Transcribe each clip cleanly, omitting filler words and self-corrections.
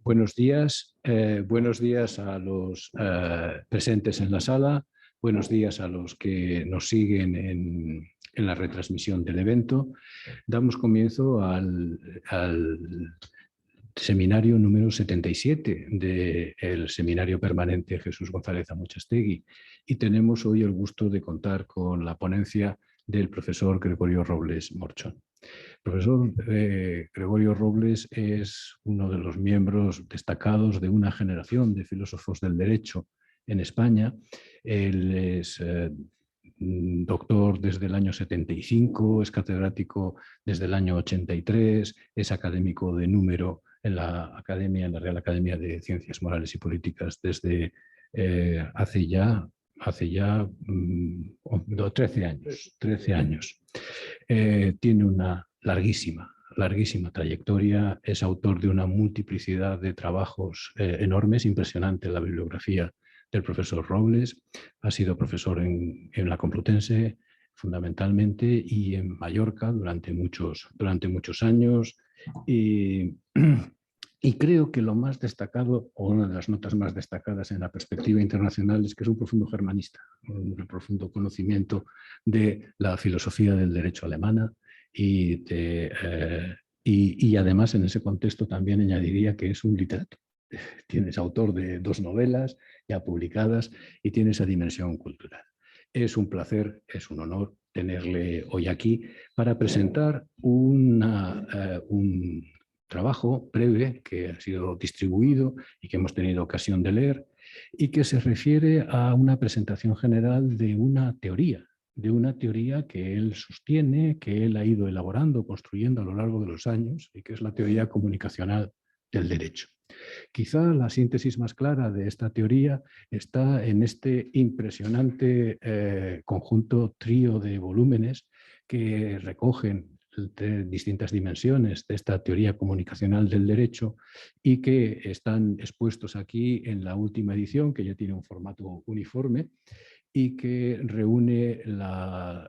Buenos días a los presentes en la sala, buenos días a los que nos siguen en la retransmisión del evento. Damos comienzo al seminario número 77 del Seminario Permanente Jesús González Amuchastegui y tenemos hoy el gusto de contar con la ponencia del profesor Gregorio Robles Morchón. El profesor Gregorio Robles es uno de los miembros destacados de una generación de filósofos del derecho en España. Él es doctor desde el año 75, es catedrático desde el año 83, es académico de número en la Real Academia de Ciencias Morales y Políticas desde hace ya 13 años. Tiene una larguísima trayectoria, es autor de una multiplicidad de trabajos enormes, impresionante la bibliografía del profesor Robles, ha sido profesor en la Complutense fundamentalmente y en Mallorca durante muchos años y creo que lo más destacado, o una de las notas más destacadas en la perspectiva internacional, es que es un profundo germanista, un profundo conocimiento de la filosofía del derecho alemana y además en ese contexto también añadiría que es un literato. Es autor de 2 novelas ya publicadas y tiene esa dimensión cultural. Es un placer, es un honor tenerle hoy aquí para presentar un trabajo breve que ha sido distribuido y que hemos tenido ocasión de leer y que se refiere a una presentación general de una teoría que él sostiene, que él ha ido elaborando, construyendo a lo largo de los años y que es la teoría comunicacional del derecho. Quizá la síntesis más clara de esta teoría está en este impresionante conjunto trío de volúmenes que recogen distintas dimensiones de esta teoría comunicacional del derecho y que están expuestos aquí en la última edición, que ya tiene un formato uniforme y que reúne la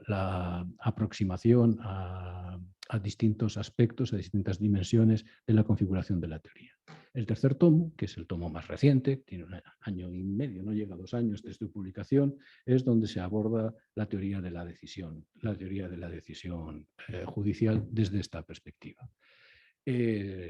aproximación a distintos aspectos, a distintas dimensiones de la configuración de la teoría. El tercer tomo, que es el tomo más reciente, tiene 1 año y medio, no llega a 2 años desde su publicación, es donde se aborda la teoría de la decisión judicial desde esta perspectiva.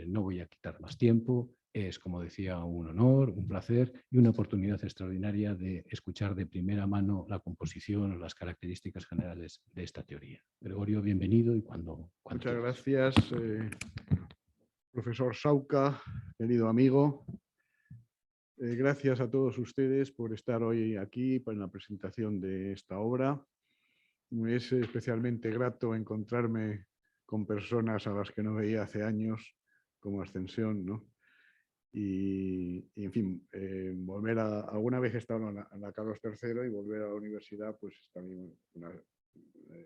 No voy a quitar más tiempo, es, como decía, un honor, un placer y una oportunidad extraordinaria de escuchar de primera mano la composición o las características generales de esta teoría. Gregorio, bienvenido y cuando Muchas gracias, profesor Sauca, querido amigo. Gracias a todos ustedes por estar hoy aquí para la presentación de esta obra. Me es especialmente grato encontrarme con personas a las que no veía hace años, como Ascensión, ¿no? Y en fin, volver alguna vez he estado en la Carlos III y volver a la universidad, pues es también una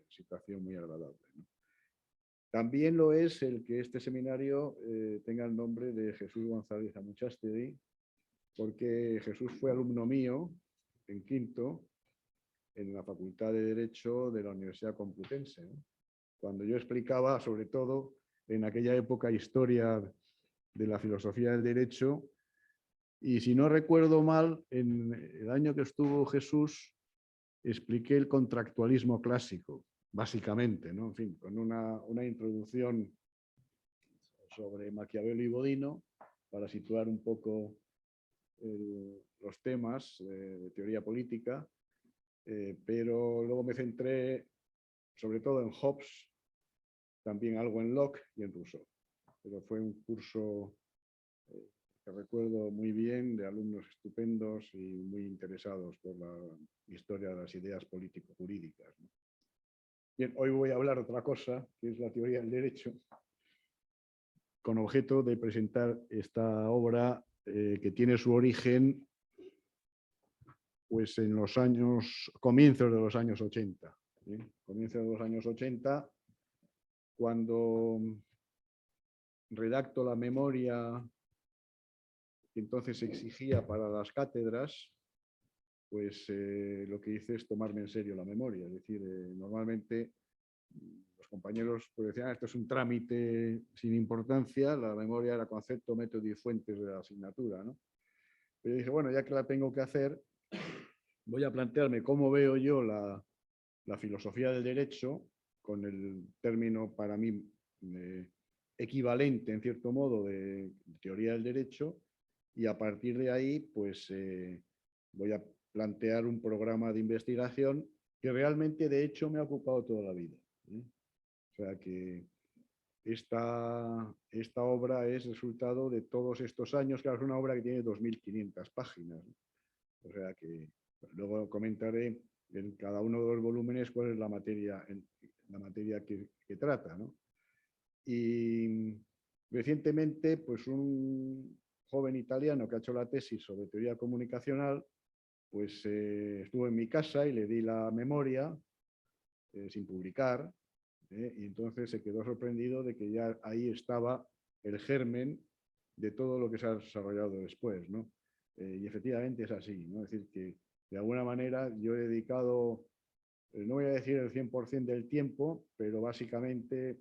situación muy agradable, ¿no? También lo es el que este seminario tenga el nombre de Jesús González Amuchastegui, porque Jesús fue alumno mío en quinto en la Facultad de Derecho de la Universidad Complutense, ¿no? Cuando yo explicaba, sobre todo en aquella época, historia de la filosofía del derecho, y si no recuerdo mal, en el año que estuvo Jesús, expliqué el contractualismo clásico, básicamente, ¿no? En fin, con una introducción sobre Maquiavelo y Bodino, para situar un poco los temas de teoría política, pero luego me centré sobre todo en Hobbes, también algo en Locke y en Rousseau. Pero fue un curso que recuerdo muy bien, de alumnos estupendos y muy interesados por la historia de las ideas político-jurídicas, ¿no? Bien, hoy voy a hablar otra cosa, que es la teoría del derecho, con objeto de presentar esta obra que tiene su origen pues, en los comienzos de los años 80. Comienzos de los años 80, cuando redacto la memoria que entonces se exigía para las cátedras, pues lo que hice es tomarme en serio la memoria. Es decir, normalmente los compañeros pues, decían, esto es un trámite sin importancia, la memoria era concepto, método y fuentes de la asignatura, ¿no? Pero dije, bueno, ya que la tengo que hacer, voy a plantearme cómo veo yo la filosofía del derecho, con el término para mí equivalente, en cierto modo, de teoría del derecho, y a partir de ahí, pues voy a plantear un programa de investigación que realmente, de hecho, me ha ocupado toda la vida. O sea que esta obra es resultado de todos estos años, que es una obra que tiene 2.500 páginas. O sea que luego comentaré en cada uno de los volúmenes cuál es la materia que trata, ¿no? Y recientemente, pues un joven italiano que ha hecho la tesis sobre teoría comunicacional, pues estuvo en mi casa y le di la memoria sin publicar, y entonces se quedó sorprendido de que ya ahí estaba el germen de todo lo que se ha desarrollado después, ¿no? Y efectivamente es así, ¿no? Es decir, que de alguna manera yo he dedicado, no voy a decir el 100% del tiempo, pero básicamente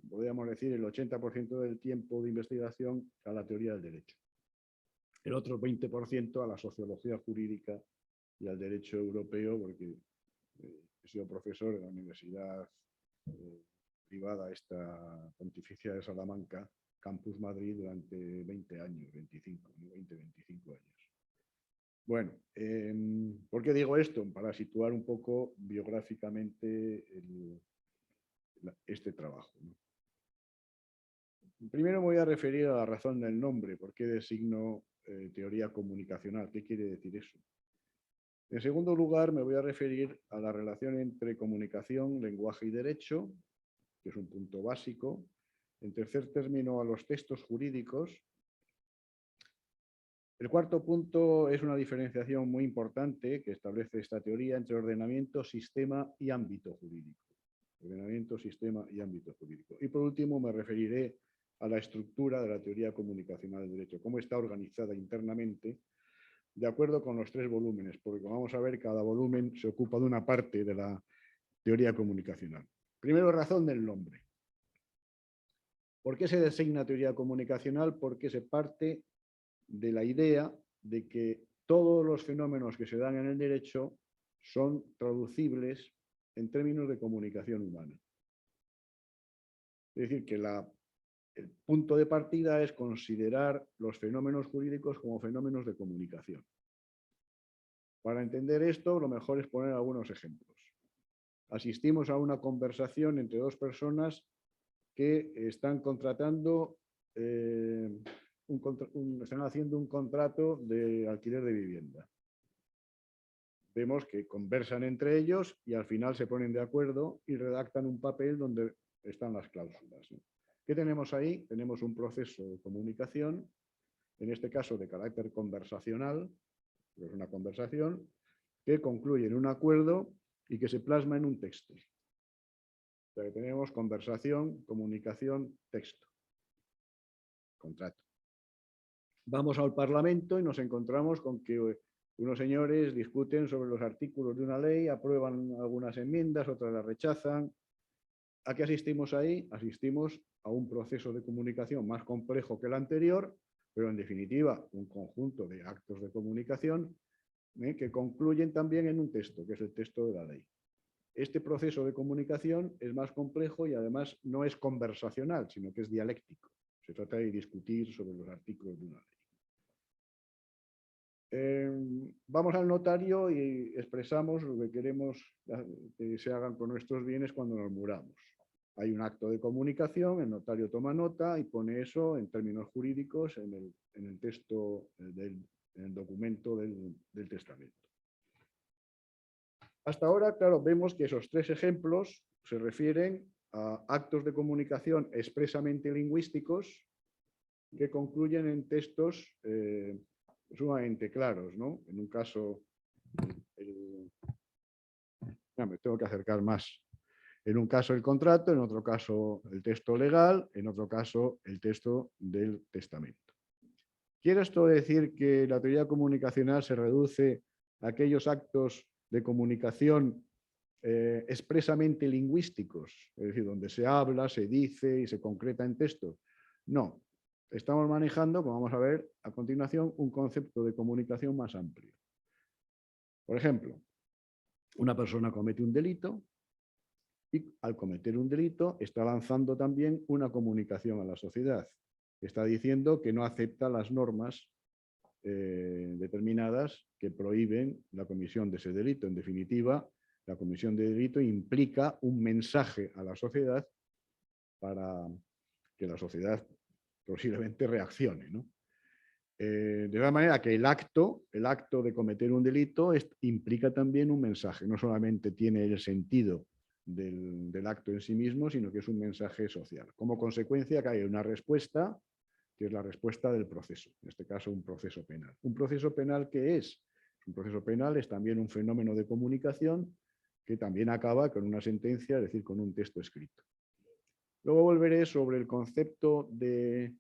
podríamos decir el 80% del tiempo de investigación a la teoría del derecho. El otro 20% a la sociología jurídica y al derecho europeo, porque he sido profesor en la Universidad privada, esta Pontificia de Salamanca, Campus Madrid, durante 20 años, 25 años. Bueno, ¿por qué digo esto? Para situar un poco biográficamente este trabajo, ¿no? Primero me voy a referir a la razón del nombre, por qué designo teoría comunicacional, qué quiere decir eso. En segundo lugar, me voy a referir a la relación entre comunicación, lenguaje y derecho, que es un punto básico. En tercer término, a los textos jurídicos. El cuarto punto es una diferenciación muy importante que establece esta teoría entre ordenamiento, sistema y ámbito jurídico. Ordenamiento, sistema y ámbito jurídico. Y por último, me referiré a la estructura de la teoría comunicacional del derecho, cómo está organizada internamente, de acuerdo con los 3 volúmenes, porque como vamos a ver, cada volumen se ocupa de una parte de la teoría comunicacional. Primero, razón del nombre. ¿Por qué se designa teoría comunicacional? Porque se parte de la idea de que todos los fenómenos que se dan en el derecho son traducibles en términos de comunicación humana. Es decir, que el punto de partida es considerar los fenómenos jurídicos como fenómenos de comunicación. Para entender esto, lo mejor es poner algunos ejemplos. Asistimos a una conversación entre 2 personas que están contratando, están haciendo un contrato de alquiler de vivienda. Vemos que conversan entre ellos y al final se ponen de acuerdo y redactan un papel donde están las cláusulas, ¿no? ¿Qué tenemos ahí? Tenemos un proceso de comunicación, en este caso de carácter conversacional, es una conversación, que concluye en un acuerdo y que se plasma en un texto. O sea, que tenemos conversación, comunicación, texto, contrato. Vamos al Parlamento y nos encontramos con que unos señores discuten sobre los artículos de una ley, aprueban algunas enmiendas, otras las rechazan. ¿A qué asistimos ahí? Asistimos a un proceso de comunicación más complejo que el anterior, pero en definitiva un conjunto de actos de comunicación que concluyen también en un texto, que es el texto de la ley. Este proceso de comunicación es más complejo y además no es conversacional, sino que es dialéctico. Se trata de discutir sobre los artículos de una ley. Vamos al notario y expresamos lo que queremos que se hagan con nuestros bienes cuando nos muramos. Hay un acto de comunicación, el notario toma nota y pone eso en términos jurídicos en el texto, en el documento del testamento. Hasta ahora, claro, vemos que esos 3 ejemplos se refieren a actos de comunicación expresamente lingüísticos que concluyen en textos sumamente claros, ¿no? En un caso, me tengo que acercar más. En un caso el contrato, en otro caso el texto legal, en otro caso el texto del testamento. ¿Quiere esto decir que la teoría comunicacional se reduce a aquellos actos de comunicación expresamente lingüísticos, es decir, donde se habla, se dice y se concreta en texto. No, estamos manejando, como vamos a ver a continuación, un concepto de comunicación más amplio. Por ejemplo, una persona comete un delito y al cometer un delito está lanzando también una comunicación a la sociedad. Está diciendo que no acepta las normas determinadas que prohíben la comisión de ese delito. En definitiva, la comisión de delito implica un mensaje a la sociedad para que la sociedad posiblemente reaccione, ¿no? De tal manera que el acto de cometer un delito implica también un mensaje. No solamente tiene el sentido del acto en sí mismo, sino que es un mensaje social. Como consecuencia que hay una respuesta, que es la respuesta del proceso, en este caso un proceso penal. ¿Un proceso penal qué es? Un proceso penal es también un fenómeno de comunicación que también acaba con una sentencia, es decir, con un texto escrito. Luego volveré sobre el concepto de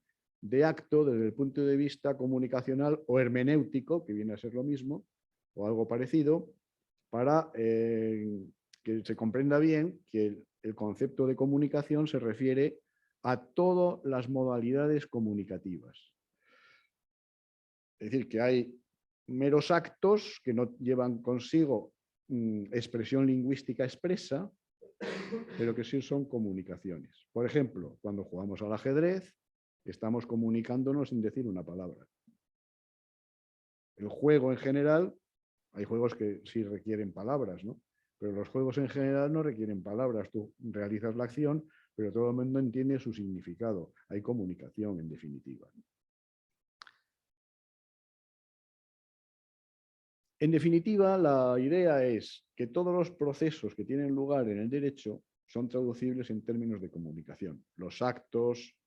acto desde el punto de vista comunicacional o hermenéutico, que viene a ser lo mismo, o algo parecido, para que se comprenda bien que el concepto de comunicación se refiere a todas las modalidades comunicativas. Es decir, que hay meros actos que no llevan consigo expresión lingüística expresa, pero que sí son comunicaciones. Por ejemplo, cuando jugamos al ajedrez, estamos comunicándonos sin decir una palabra. El juego en general, hay juegos que sí requieren palabras, ¿no? Pero los juegos en general no requieren palabras. Tú realizas la acción, pero todo el mundo entiende su significado. Hay comunicación, en definitiva. En definitiva, la idea es que todos los procesos que tienen lugar en el derecho son traducibles en términos de comunicación. Los actos,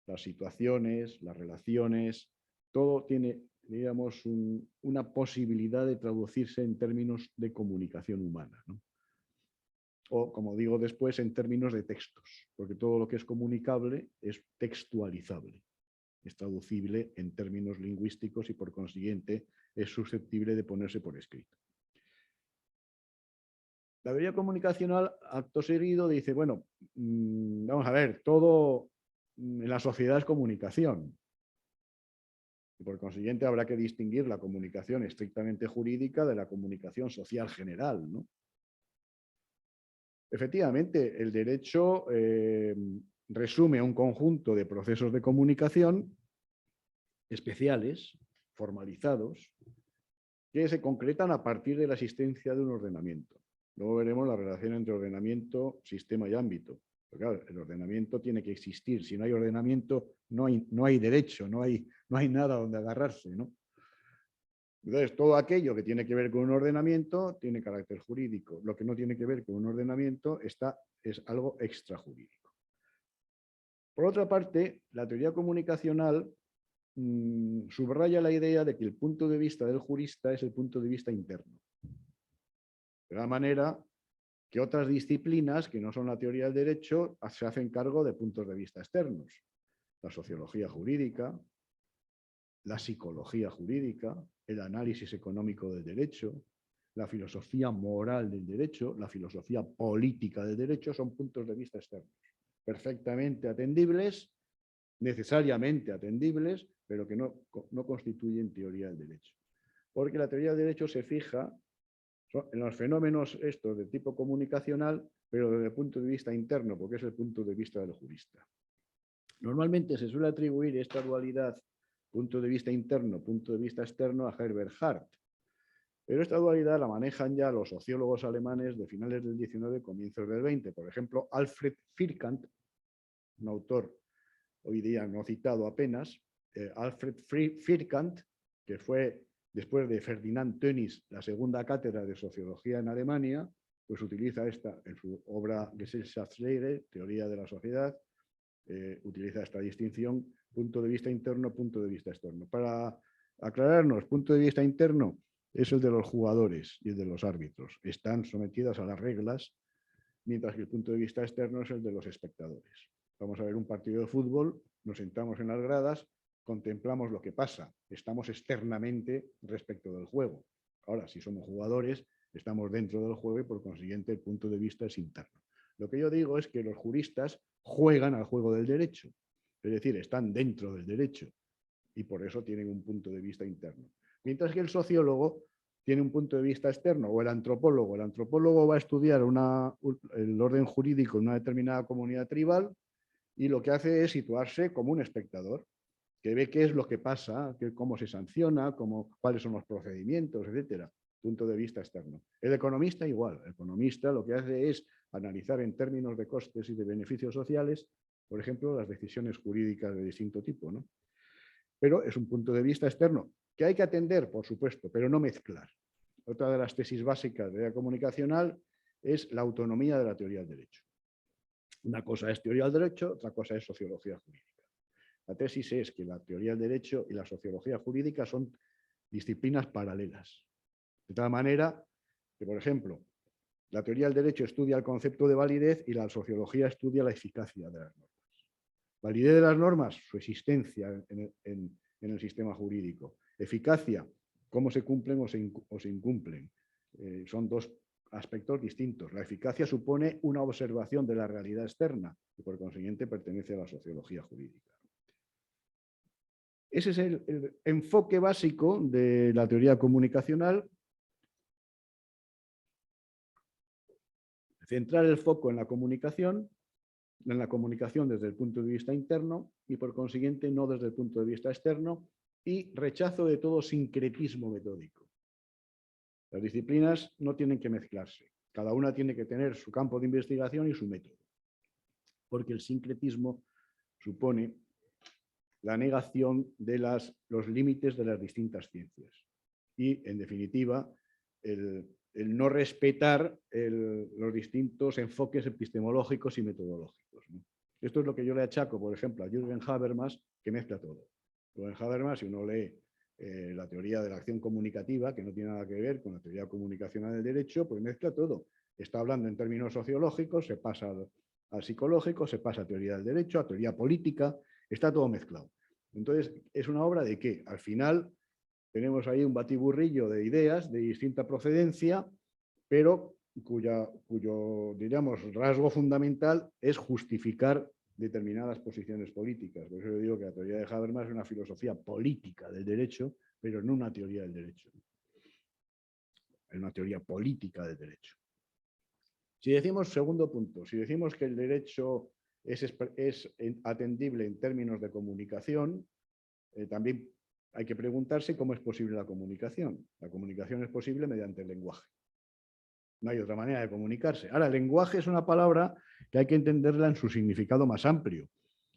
las situaciones, las relaciones, todo tiene, digamos, una posibilidad de traducirse en términos de comunicación humana, ¿no? O, como digo después, en términos de textos, porque todo lo que es comunicable es textualizable, es traducible en términos lingüísticos y, por consiguiente, es susceptible de ponerse por escrito. La teoría comunicacional, acto seguido, dice, bueno, vamos a ver, todo en la sociedad es comunicación. Y por consiguiente habrá que distinguir la comunicación estrictamente jurídica de la comunicación social general, ¿no? Efectivamente, el derecho resume un conjunto de procesos de comunicación especiales, formalizados, que se concretan a partir de la existencia de un ordenamiento. Luego veremos la relación entre ordenamiento, sistema y ámbito. Pero claro, el ordenamiento tiene que existir. Si no hay ordenamiento, no hay derecho, no hay nada donde agarrarse, ¿no? Entonces, todo aquello que tiene que ver con un ordenamiento tiene carácter jurídico. Lo que no tiene que ver con un ordenamiento es algo extrajurídico. Por otra parte, la teoría comunicacional subraya la idea de que el punto de vista del jurista es el punto de vista interno. De la manera que otras disciplinas, que no son la teoría del derecho, se hacen cargo de puntos de vista externos. La sociología jurídica, la psicología jurídica, el análisis económico del derecho, la filosofía moral del derecho, la filosofía política del derecho, son puntos de vista externos, perfectamente atendibles, necesariamente atendibles, pero que no constituyen teoría del derecho. Porque la teoría del derecho se fija en los fenómenos estos de tipo comunicacional, pero desde el punto de vista interno, porque es el punto de vista del jurista. Normalmente se suele atribuir esta dualidad, punto de vista interno, punto de vista externo, a Herbert Hart. Pero esta dualidad la manejan ya los sociólogos alemanes de finales del 19, comienzos del 20. Por ejemplo, Alfred Vierkandt, un autor hoy día no citado apenas, Alfred Vierkandt, que fue, después de Ferdinand Tönnies, la segunda cátedra de sociología en Alemania, pues utiliza esta en su obra Gesellschaftslehre, teoría de la sociedad, utiliza esta distinción, punto de vista interno, punto de vista externo. Para aclararnos, punto de vista interno es el de los jugadores y el de los árbitros. Están sometidas a las reglas, mientras que el punto de vista externo es el de los espectadores. Vamos a ver un partido de fútbol, nos sentamos en las gradas, contemplamos lo que pasa, estamos externamente respecto del juego. Ahora, si somos jugadores, Estamos dentro del juego y por consiguiente el punto de vista es interno. Lo que yo digo es que los juristas juegan al juego del derecho, es decir, están dentro del derecho y por eso tienen un punto de vista interno. Mientras que el sociólogo tiene un punto de vista externo, o el antropólogo. El antropólogo va a estudiar el orden jurídico en una determinada comunidad tribal y lo que hace es situarse como un espectador, que ve qué es lo que pasa, cómo se sanciona, cuáles son los procedimientos, etcétera. Punto de vista externo. El economista igual. El economista lo que hace es analizar en términos de costes y de beneficios sociales, por ejemplo, las decisiones jurídicas de distinto tipo, ¿no? Pero es un punto de vista externo que hay que atender, por supuesto, pero no mezclar. Otra de las tesis básicas de la comunicacional es la autonomía de la teoría del derecho. Una cosa es teoría del derecho, otra cosa es sociología jurídica. La tesis es que la teoría del derecho y la sociología jurídica son disciplinas paralelas. De tal manera que, por ejemplo, la teoría del derecho estudia el concepto de validez y la sociología estudia la eficacia de las normas. Validez de las normas, su existencia en el sistema jurídico. Eficacia, cómo se cumplen o se incumplen. Son dos aspectos distintos. La eficacia supone una observación de la realidad externa y por consiguiente pertenece a la sociología jurídica. Ese es el enfoque básico de la teoría comunicacional. Centrar el foco en la comunicación desde el punto de vista interno y por consiguiente no desde el punto de vista externo, y rechazo de todo sincretismo metódico. Las disciplinas no tienen que mezclarse, cada una tiene que tener su campo de investigación y su método, porque el sincretismo supone la negación de los límites de las distintas ciencias y, en definitiva, el no respetar los distintos enfoques epistemológicos y metodológicos, ¿no? Esto es lo que yo le achaco, por ejemplo, a Jürgen Habermas, que mezcla todo. Jürgen Habermas, si uno lee la teoría de la acción comunicativa, que no tiene nada que ver con la teoría comunicacional del derecho, pues mezcla todo. Está hablando en términos sociológicos, se pasa al psicológico, se pasa a teoría del derecho, a teoría política, está todo mezclado. Entonces, ¿es una obra de qué? Al final tenemos ahí un batiburrillo de ideas de distinta procedencia, pero cuyo, diríamos, rasgo fundamental es justificar determinadas posiciones políticas. Por eso yo digo que la teoría de Habermas es una filosofía política del derecho, pero no una teoría del derecho. Es una teoría política del derecho. Si decimos, segundo punto, si decimos que el derecho es atendible en términos de comunicación, también hay que preguntarse cómo es posible la comunicación. La comunicación es posible mediante el lenguaje. No hay otra manera de comunicarse. Ahora, el lenguaje es una palabra que hay que entenderla en su significado más amplio.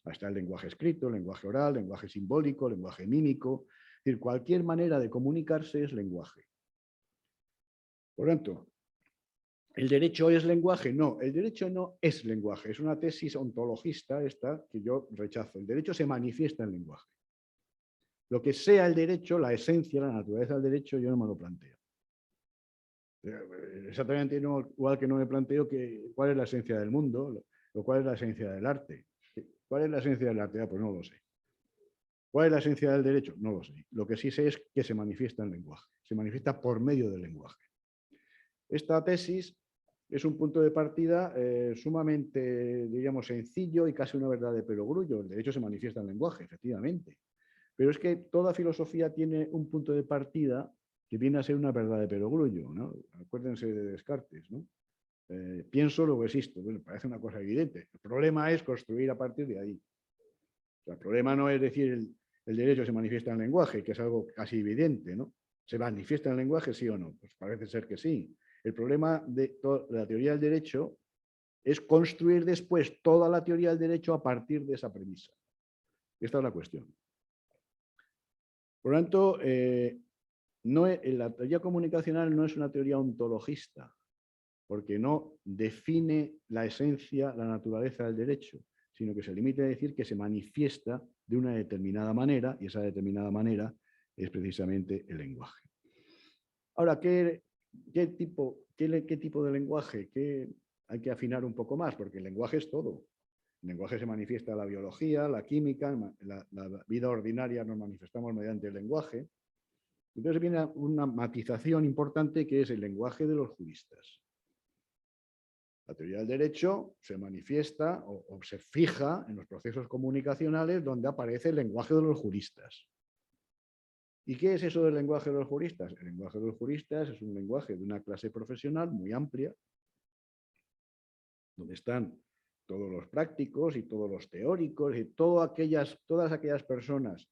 Está el lenguaje escrito, el lenguaje oral, el lenguaje simbólico, el lenguaje mímico. Es decir, cualquier manera de comunicarse es lenguaje. Por tanto, ¿el derecho es lenguaje? No, el derecho no es lenguaje. Es una tesis ontologista esta que yo rechazo. El derecho se manifiesta en lenguaje. Lo que sea el derecho, la esencia, la naturaleza del derecho, yo no me lo planteo. Exactamente igual que no me planteo cuál es la esencia del mundo o cuál es la esencia del arte. ¿Cuál es la esencia del arte? Pues no lo sé. ¿Cuál es la esencia del derecho? No lo sé. Lo que sí sé es que se manifiesta en lenguaje. Se manifiesta por medio del lenguaje. Esta tesis es un punto de partida sumamente, diríamos, sencillo y casi una verdad de perogrullo. El derecho se manifiesta en lenguaje, efectivamente. Pero es que toda filosofía tiene un punto de partida que viene a ser una verdad de perogrullo, ¿no? Acuérdense de Descartes, ¿no? Pienso, luego existo. Bueno, parece una cosa evidente. El problema es construir a partir de ahí. O sea, el problema no es decir el derecho se manifiesta en lenguaje, que es algo casi evidente, ¿no? ¿Se manifiesta en lenguaje, sí o no? Pues parece ser que sí. El problema de la teoría del derecho es construir después toda la teoría del derecho a partir de esa premisa. Esta es la cuestión. Por lo tanto, la teoría comunicacional no es una teoría ontologista, porque no define la esencia, la naturaleza del derecho, sino que se limita a decir que se manifiesta de una determinada manera, y esa determinada manera es precisamente el lenguaje. Ahora, ¿qué tipo de lenguaje? Hay que afinar un poco más, porque el lenguaje es todo. El lenguaje se manifiesta en la biología, la química, la vida ordinaria nos manifestamos mediante el lenguaje. Entonces viene una matización importante que es el lenguaje de los juristas. La teoría del derecho se manifiesta o se fija en los procesos comunicacionales donde aparece el lenguaje de los juristas. ¿Y qué es eso del lenguaje de los juristas? El lenguaje de los juristas es un lenguaje de una clase profesional muy amplia, donde están todos los prácticos y todos los teóricos y todas aquellas personas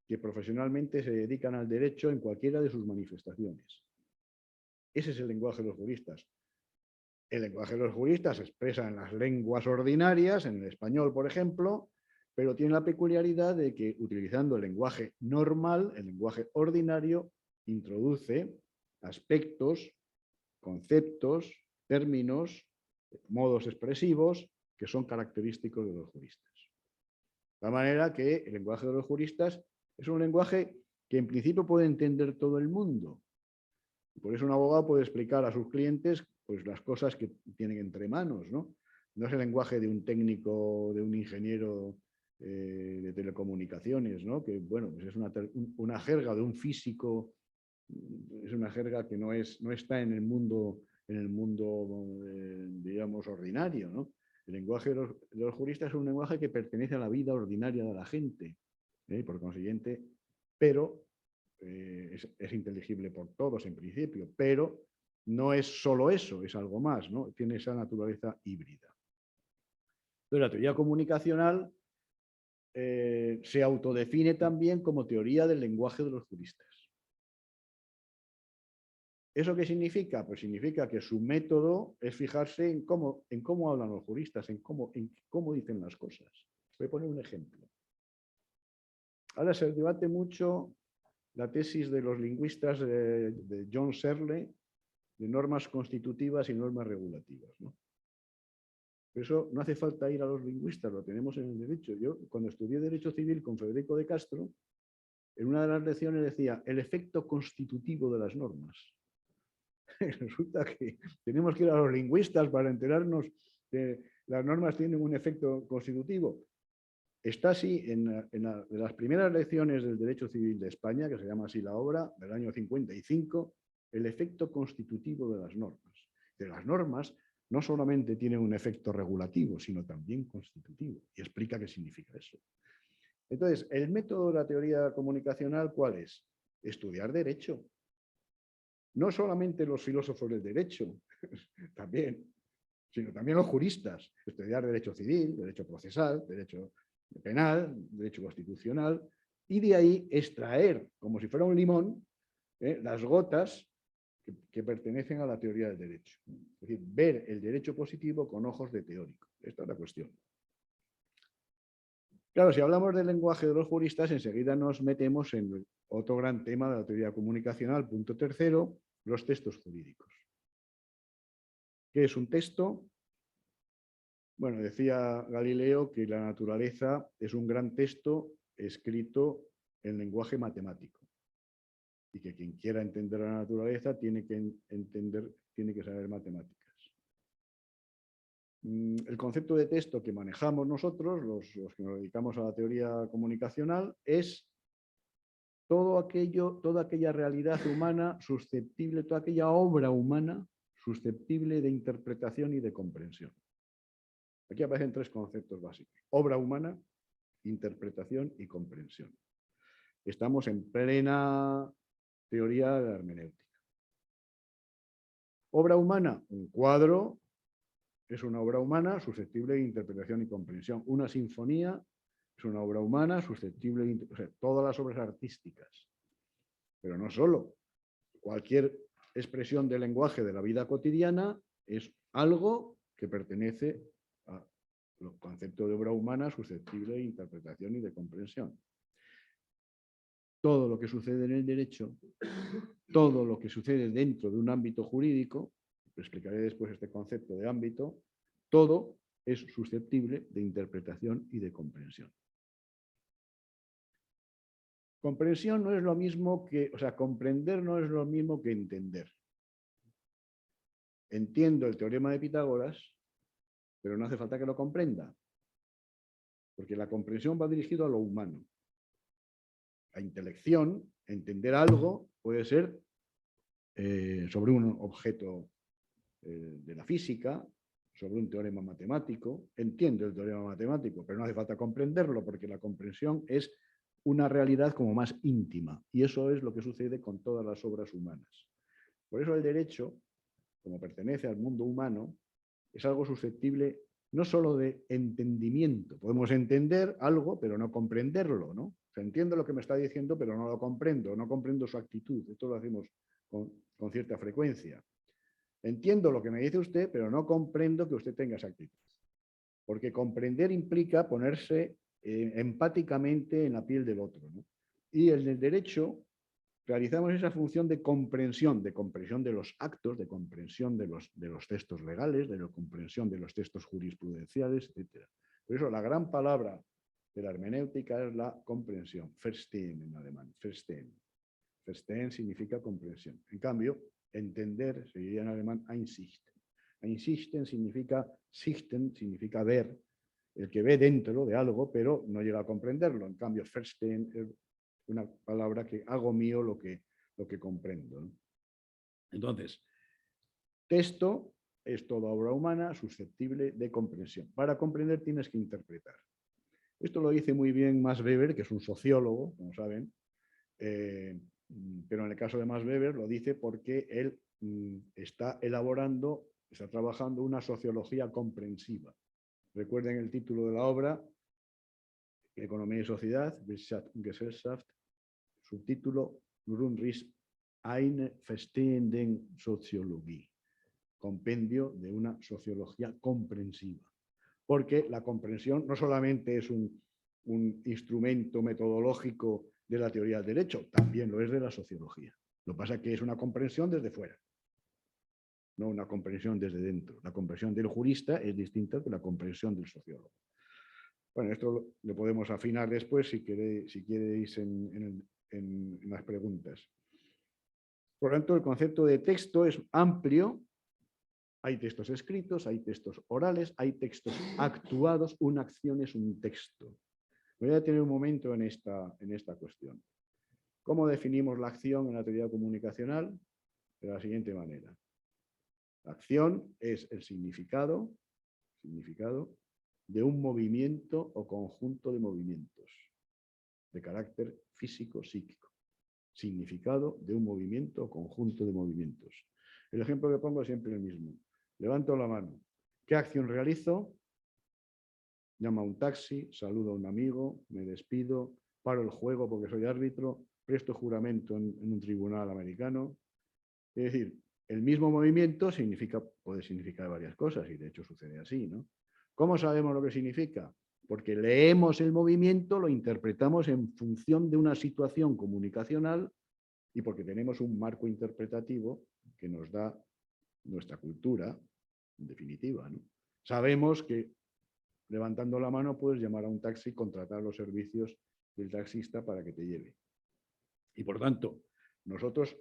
que profesionalmente se dedican al derecho en cualquiera de sus manifestaciones. Ese es el lenguaje de los juristas. El lenguaje de los juristas se expresa en las lenguas ordinarias, en el español, por ejemplo, pero tiene la peculiaridad de que utilizando el lenguaje normal, el lenguaje ordinario, introduce aspectos, conceptos, términos, modos expresivos que son característicos de los juristas. De manera que el lenguaje de los juristas es un lenguaje que en principio puede entender todo el mundo. Por eso un abogado puede explicar a sus clientes pues, las cosas que tienen entre manos, ¿no? No es el lenguaje de un técnico, de un ingeniero de telecomunicaciones, ¿no? Que bueno, pues es una jerga de un físico, es una jerga que no está en el mundo, digamos, ordinario, ¿no? El lenguaje de los juristas es un lenguaje que pertenece a la vida ordinaria de la gente, por consiguiente, pero es inteligible por todos en principio, pero no es solo eso, es algo más, ¿no? Tiene esa naturaleza híbrida. Entonces, la teoría comunicacional se autodefine también como teoría del lenguaje de los juristas. ¿Eso qué significa? Pues significa que su método es fijarse en cómo hablan los juristas, en cómo dicen las cosas. Voy a poner un ejemplo. Ahora se debate mucho la tesis de los lingüistas de John Searle de normas constitutivas y normas regulativas, ¿no? Pero eso no hace falta ir a los lingüistas, lo tenemos en el derecho. Yo, cuando estudié Derecho Civil con Federico de Castro, en una de las lecciones decía el efecto constitutivo de las normas. Resulta que tenemos que ir a los lingüistas para enterarnos que las normas tienen un efecto constitutivo. Está así de las primeras lecciones del Derecho Civil de España, que se llama así la obra, del año 55, el efecto constitutivo de las normas. De las normas no solamente tienen un efecto regulativo, sino también constitutivo. Y explica qué significa eso. Entonces, el método de la teoría comunicacional, ¿cuál es? Estudiar derecho. No solamente los filósofos del derecho, también, sino también los juristas. Estudiar derecho civil, derecho procesal, derecho penal, derecho constitucional, y de ahí extraer, como si fuera un limón, las gotas que pertenecen a la teoría del derecho. Es decir, ver el derecho positivo con ojos de teórico. Esta es la cuestión. Claro, si hablamos del lenguaje de los juristas, enseguida nos metemos en otro gran tema de la teoría comunicacional, punto tercero, los textos jurídicos. ¿Qué es un texto? Bueno, decía Galileo que la naturaleza es un gran texto escrito en lenguaje matemático y que quien quiera entender la naturaleza tiene que saber matemáticas. El concepto de texto que manejamos nosotros, los que nos dedicamos a la teoría comunicacional, es toda aquella realidad humana susceptible, toda aquella obra humana susceptible de interpretación y de comprensión. Aquí aparecen tres conceptos básicos: obra humana, interpretación y comprensión. Estamos en plena teoría de la hermenéutica. Obra humana, un cuadro es una obra humana susceptible de interpretación y comprensión. Una sinfonía es una obra humana susceptible de... O sea, todas las obras artísticas. Pero no solo. Cualquier expresión del lenguaje de la vida cotidiana es algo que pertenece al concepto de obra humana susceptible de interpretación y de comprensión. Todo lo que sucede en el derecho, todo lo que sucede dentro de un ámbito jurídico, explicaré después este concepto de ámbito, todo es susceptible de interpretación y de comprensión. Comprensión no es lo mismo que, o sea, comprender no es lo mismo que entender. Entiendo el teorema de Pitágoras, pero no hace falta que lo comprenda, porque la comprensión va dirigida a lo humano. La intelección, entender algo, puede ser sobre un objeto de la física, sobre un teorema matemático. Entiendo el teorema matemático, pero no hace falta comprenderlo, porque la comprensión es una realidad como más íntima, y eso es lo que sucede con todas las obras humanas. Por eso el derecho, como pertenece al mundo humano, es algo susceptible no solo de entendimiento. Podemos entender algo, pero no comprenderlo, ¿no? O sea, entiendo lo que me está diciendo, pero no lo comprendo, no comprendo su actitud. Esto lo hacemos con cierta frecuencia. Entiendo lo que me dice usted, pero no comprendo que usted tenga esa actitud. Porque comprender implica ponerse empáticamente en la piel del otro, ¿no? Y en el derecho realizamos esa función de comprensión de los actos, de comprensión de los textos legales, de la comprensión de los textos jurisprudenciales, etc. Por eso la gran palabra de la hermenéutica es la comprensión, Verstehen en alemán, Verstehen. Verstehen significa comprensión. En cambio, entender se diría en alemán Einsichten. Einsichten significa, sichten significa ver, el que ve dentro de algo, pero no llega a comprenderlo. En cambio, Verstehen es una palabra que hago mío lo que comprendo, ¿no? Entonces, texto es toda obra humana susceptible de comprensión. Para comprender tienes que interpretar. Esto lo dice muy bien Max Weber, que es un sociólogo, como saben, pero en el caso de Max Weber lo dice porque él está trabajando una sociología comprensiva. Recuerden el título de la obra, Economía y Sociedad, Wirtschaft und Gesellschaft, subtítulo, Grundriss eine verstehenden Soziologie, compendio de una sociología comprensiva. Porque la comprensión no solamente es un instrumento metodológico de la teoría del derecho, también lo es de la sociología. Lo que pasa es que es una comprensión desde fuera, no una comprensión desde dentro. La comprensión del jurista es distinta de la comprensión del sociólogo. Bueno, esto lo podemos afinar después si queréis en las preguntas. Por lo tanto, el concepto de texto es amplio. Hay textos escritos, hay textos orales, hay textos actuados. Una acción es un texto. Voy a detener un momento en esta cuestión. ¿Cómo definimos la acción en la teoría comunicacional? De la siguiente manera. La acción es el significado de un movimiento o conjunto de movimientos de carácter físico-psíquico. Significado de un movimiento o conjunto de movimientos. El ejemplo que pongo es siempre el mismo. Levanto la mano. ¿Qué acción realizo? Llamo a un taxi, saludo a un amigo, me despido, paro el juego porque soy árbitro, presto juramento en un tribunal americano. Es decir, el mismo movimiento puede significar varias cosas, y de hecho sucede así, ¿no? ¿Cómo sabemos lo que significa? Porque leemos el movimiento, lo interpretamos en función de una situación comunicacional y porque tenemos un marco interpretativo que nos da nuestra cultura, en definitiva, ¿no? Sabemos que levantando la mano puedes llamar a un taxi, contratar los servicios del taxista para que te lleve. Y por tanto, nosotros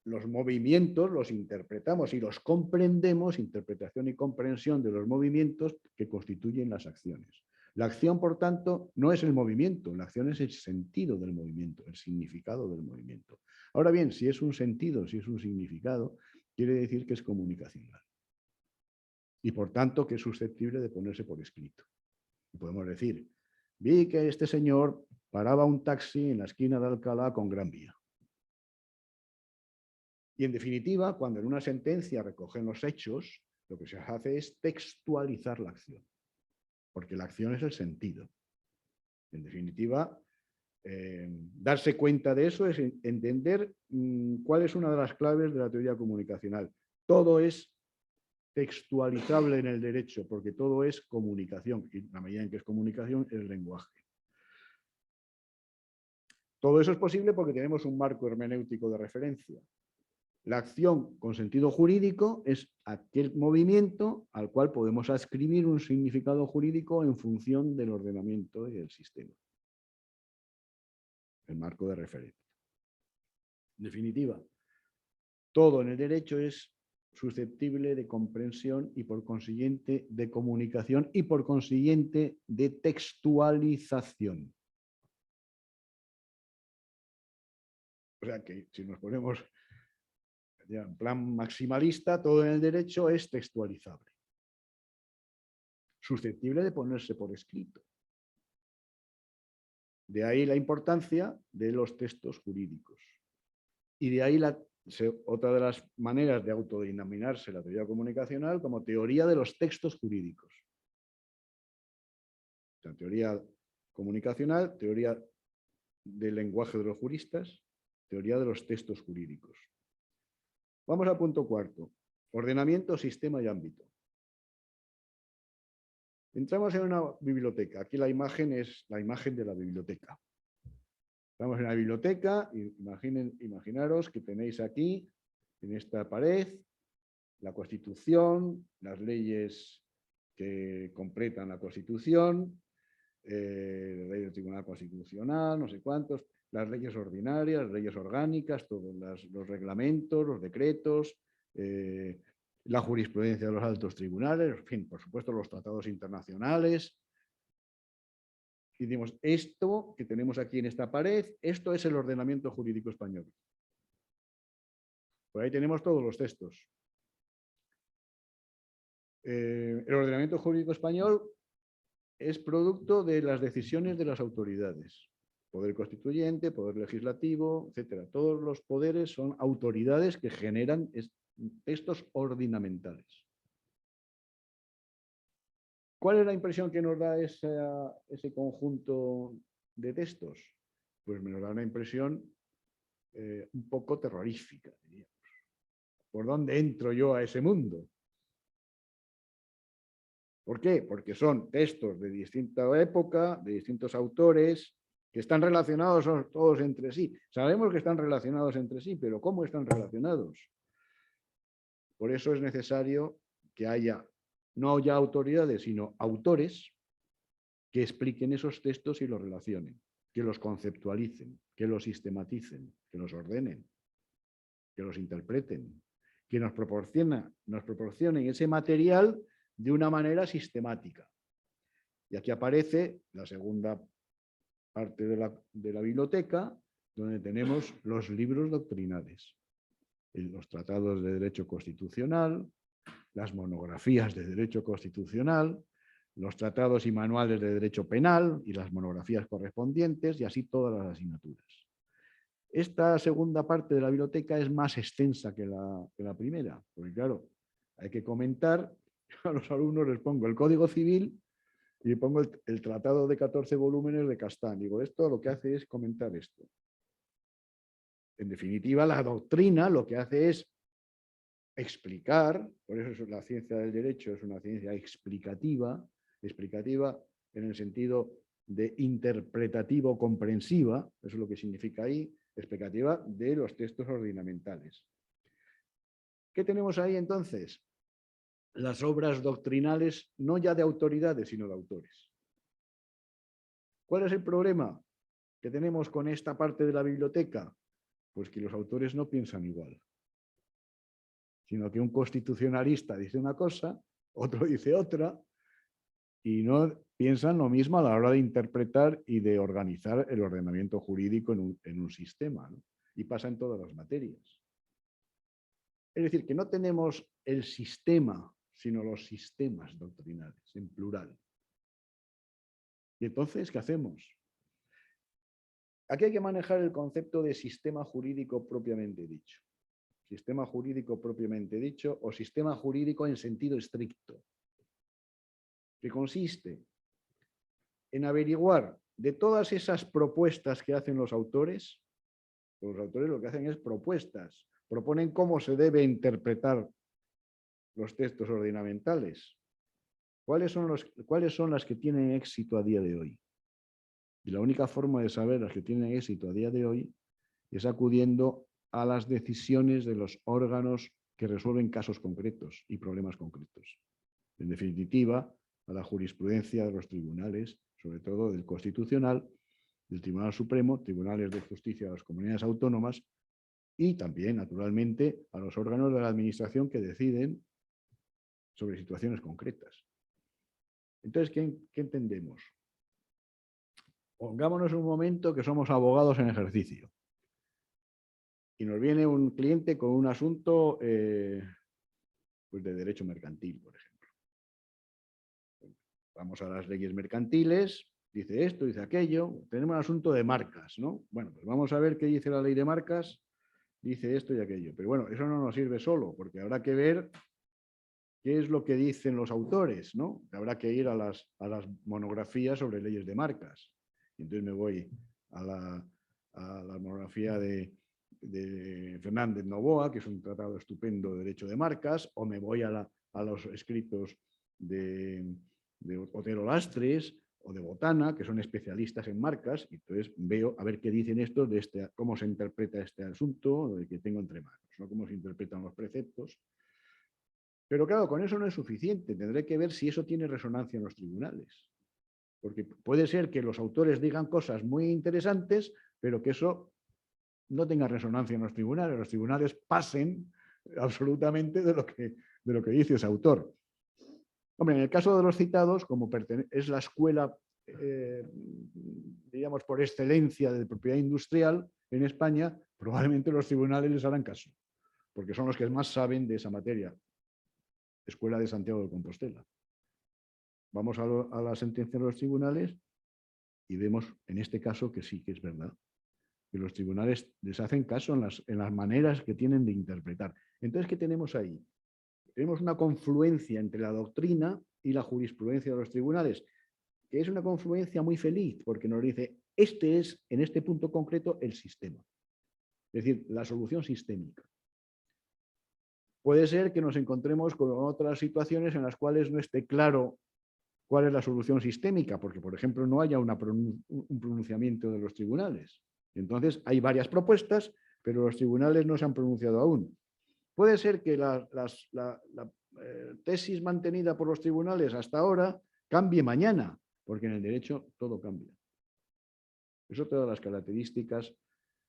los movimientos los interpretamos y los comprendemos, interpretación y comprensión de los movimientos que constituyen las acciones. La acción, por tanto, no es el movimiento, la acción es el sentido del movimiento, el significado del movimiento. Ahora bien, si es un sentido, si es un significado, quiere decir que es comunicacional. Y por tanto que es susceptible de ponerse por escrito. Y podemos decir, vi que este señor paraba un taxi en la esquina de Alcalá con Gran Vía. Y en definitiva, cuando en una sentencia recogen los hechos, lo que se hace es textualizar la acción, porque la acción es el sentido. En definitiva, darse cuenta de eso es entender cuál es una de las claves de la teoría comunicacional. Todo es textualizable en el derecho, porque todo es comunicación, y la medida en que es comunicación es lenguaje. Todo eso es posible porque tenemos un marco hermenéutico de referencia. La acción con sentido jurídico es aquel movimiento al cual podemos adscribir un significado jurídico en función del ordenamiento y del sistema. El marco de referencia. En definitiva, todo en el derecho es susceptible de comprensión y por consiguiente de comunicación y por consiguiente de textualización. O sea que si nos ponemos ya en plan maximalista, todo en el derecho es textualizable, susceptible de ponerse por escrito. De ahí la importancia de los textos jurídicos. Y de ahí otra de las maneras de autodenominarse la teoría comunicacional como teoría de los textos jurídicos. La teoría comunicacional, teoría del lenguaje de los juristas, teoría de los textos jurídicos. Vamos al punto cuarto. Ordenamiento, sistema y ámbito. Entramos en una biblioteca. Aquí la imagen es la imagen de la biblioteca. Estamos en la biblioteca y imaginaros que tenéis aquí, en esta pared, la Constitución, las leyes que completan la Constitución, la ley del Tribunal Constitucional, no sé cuántos, las leyes ordinarias, las leyes orgánicas, todos los reglamentos, los decretos, la jurisprudencia de los altos tribunales, en fin, por supuesto, los tratados internacionales. Y decimos, esto que tenemos aquí en esta pared, esto es el ordenamiento jurídico español. Por ahí tenemos todos los textos. El ordenamiento jurídico español es producto de las decisiones de las autoridades. Poder constituyente, poder legislativo, etcétera. Todos los poderes son autoridades que generan textos ordinamentales. ¿Cuál es la impresión que nos da ese conjunto de textos? Pues me nos da una impresión un poco terrorífica, diríamos. ¿Por dónde entro yo a ese mundo? ¿Por qué? Porque son textos de distinta época, de distintos autores, que están relacionados todos entre sí. Sabemos que están relacionados entre sí, pero ¿cómo están relacionados? Por eso es necesario que haya, no ya autoridades, sino autores que expliquen esos textos y los relacionen, que los conceptualicen, que los sistematicen, que los ordenen, que los interpreten, que nos proporcionen ese material de una manera sistemática. Y aquí aparece la segunda parte de la biblioteca, donde tenemos los libros doctrinales, los tratados de derecho constitucional, las monografías de derecho constitucional, los tratados y manuales de derecho penal y las monografías correspondientes, y así todas las asignaturas. Esta segunda parte de la biblioteca es más extensa que la primera, porque claro, hay que comentar, a los alumnos les pongo el Código Civil y pongo el Tratado de 14 volúmenes de Castán. Digo, esto lo que hace es comentar esto. En definitiva, la doctrina lo que hace es explicar, por eso la ciencia del derecho es una ciencia explicativa en el sentido de interpretativo-comprensiva, eso es lo que significa ahí, explicativa de los textos ordinamentales. ¿Qué tenemos ahí entonces? Las obras doctrinales, no ya de autoridades, sino de autores. ¿Cuál es el problema que tenemos con esta parte de la biblioteca? Pues que los autores no piensan igual, sino que un constitucionalista dice una cosa, otro dice otra, y no piensan lo mismo a la hora de interpretar y de organizar el ordenamiento jurídico en un sistema, ¿no? Y pasa en todas las materias. Es decir, que no tenemos el sistema, sino los sistemas doctrinales, en plural. Y entonces, ¿qué hacemos? Aquí hay que manejar el concepto de sistema jurídico propiamente dicho. Sistema jurídico propiamente dicho o sistema jurídico en sentido estricto, que consiste en averiguar de todas esas propuestas que hacen los autores lo que hacen es propuestas, proponen cómo se debe interpretar los textos ordinamentales. ¿Cuáles son las que tienen éxito a día de hoy? Y la única forma de saber las que tienen éxito a día de hoy es acudiendo a las decisiones de los órganos que resuelven casos concretos y problemas concretos. En definitiva, a la jurisprudencia de los tribunales, sobre todo del Constitucional, del Tribunal Supremo, tribunales de justicia de las comunidades autónomas y también, naturalmente, a los órganos de la administración que deciden sobre situaciones concretas. Entonces, ¿qué entendemos? Pongámonos un momento que somos abogados en ejercicio. y nos viene un cliente con un asunto pues de derecho mercantil, por ejemplo. Vamos a las leyes mercantiles, dice esto, dice aquello, tenemos un asunto de marcas, ¿no? Bueno, pues vamos a ver qué dice la ley de marcas, dice esto y aquello. Pero bueno, eso no nos sirve solo, porque habrá que ver qué es lo que dicen los autores, ¿no? Habrá que ir a las monografías sobre leyes de marcas. Y entonces me voy a la monografía de Fernández Novoa, que es un tratado estupendo de derecho de marcas, o me voy a los escritos de Otero Lastres o de Botana, que son especialistas en marcas, y entonces veo a ver qué dicen estos de cómo se interpreta este asunto que tengo entre manos, ¿no? Cómo se interpretan los preceptos. Pero claro, con eso no es suficiente, tendré que ver si eso tiene resonancia en los tribunales. Porque puede ser que los autores digan cosas muy interesantes, pero que eso no tenga resonancia en los tribunales pasen absolutamente de lo que dice ese autor. Hombre, en el caso de los citados, como es la escuela, digamos, por excelencia de propiedad industrial en España, probablemente los tribunales les harán caso, porque son los que más saben de esa materia. Escuela de Santiago de Compostela. Vamos a la sentencia de los tribunales y vemos en este caso que sí, que es verdad. Que los tribunales les hacen caso en las maneras que tienen de interpretar. Entonces, ¿qué tenemos ahí? Tenemos una confluencia entre la doctrina y la jurisprudencia de los tribunales, que es una confluencia muy feliz, porque nos dice, este es, en este punto concreto, el sistema. Es decir, la solución sistémica. Puede ser que nos encontremos con otras situaciones en las cuales no esté claro cuál es la solución sistémica, porque, por ejemplo, no haya un pronunciamiento de los tribunales. Entonces, hay varias propuestas, pero los tribunales no se han pronunciado aún. Puede ser que la tesis mantenida por los tribunales hasta ahora cambie mañana, porque en el derecho todo cambia. Es otra de las características